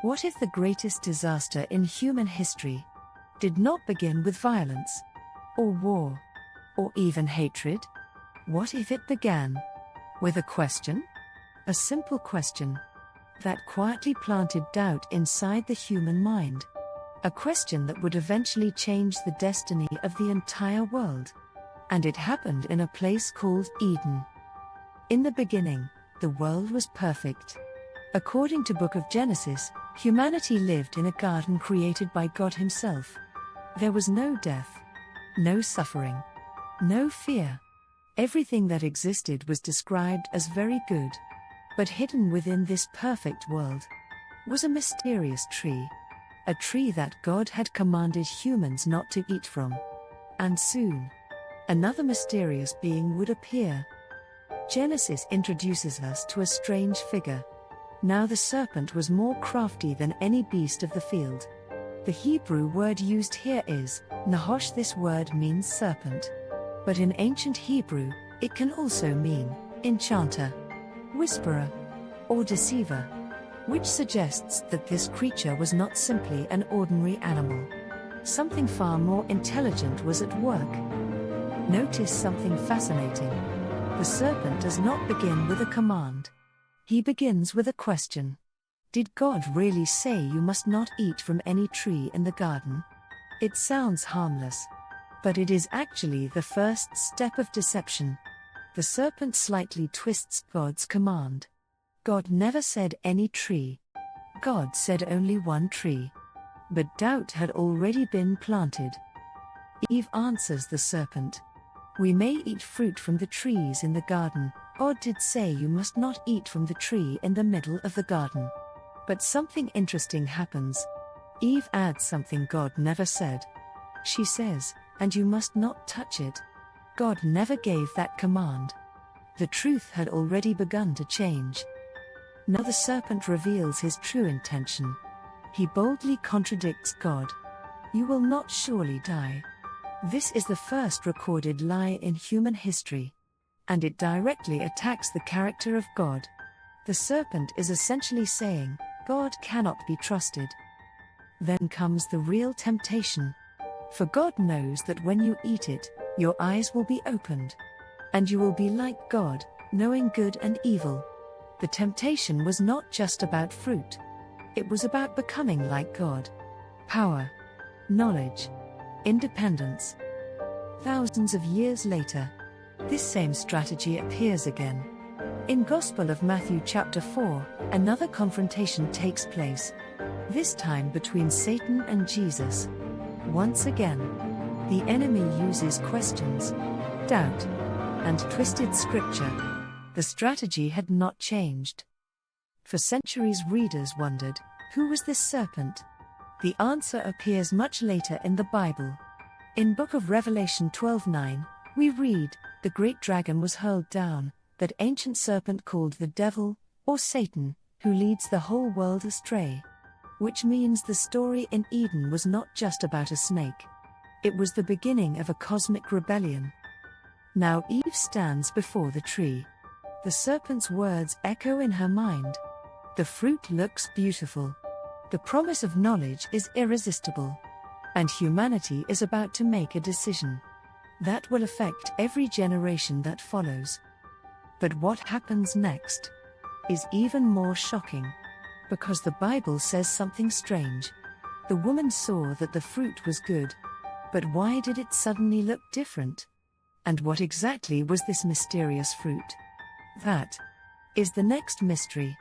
What if the greatest disaster in human history did not begin with violence, or war, or even hatred? What if it began with a question? A simple question that quietly planted doubt inside the human mind. A question that would eventually change the destiny of the entire world. And it happened in a place called Eden. In the beginning, the world was perfect. According to Book of Genesis, humanity lived in a garden created by God Himself. There was no death, no suffering, no fear. Everything that existed was described as very good. But hidden within this perfect world was a mysterious tree. A tree that God had commanded humans not to eat from. And soon, another mysterious being would appear. Genesis introduces us to a strange figure. Now the serpent was more crafty than any beast of the field. The Hebrew word used here is Nachash. This word means serpent. But in ancient Hebrew, it can also mean enchanter, whisperer, or deceiver, which suggests that this creature was not simply an ordinary animal. Something far more intelligent was at work. Notice something fascinating. The serpent does not begin with a command. He begins with a question. Did God really say you must not eat from any tree in the garden? It sounds harmless, but it is actually the first step of deception. The serpent slightly twists God's command. God never said any tree. God said only one tree. But doubt had already been planted. Eve answers the serpent. We may eat fruit from the trees in the garden. God did say you must not eat from the tree in the middle of the garden. But something interesting happens. Eve adds something God never said. She says, and you must not touch it. God never gave that command. The truth had already begun to change. Now the serpent reveals his true intention. He boldly contradicts God. You will not surely die. This is the first recorded lie in human history. And it directly attacks the character of God. The serpent is essentially saying, God cannot be trusted. Then comes the real temptation. For God knows that when you eat it, your eyes will be opened. And you will be like God, knowing good and evil. The temptation was not just about fruit. It was about becoming like God. Power, knowledge, independence. Thousands of years later, this same strategy appears again. In Gospel of Matthew chapter 4, another confrontation takes place. This time between Satan and Jesus. Once again, the enemy uses questions, doubt, and twisted scripture. The strategy had not changed. For centuries readers wondered, who was this serpent? The answer appears much later in the Bible. In Book of Revelation 12:9, we read, the great dragon was hurled down, that ancient serpent called the devil, or Satan, who leads the whole world astray. Which means the story in Eden was not just about a snake. It was the beginning of a cosmic rebellion. Now Eve stands before the tree. The serpent's words echo in her mind. The fruit looks beautiful. The promise of knowledge is irresistible. And humanity is about to make a decision that will affect every generation that follows. But what happens next is even more shocking. Because the Bible says something strange. The woman saw that the fruit was good. But why did it suddenly look different? And what exactly was this mysterious fruit? That is the next mystery.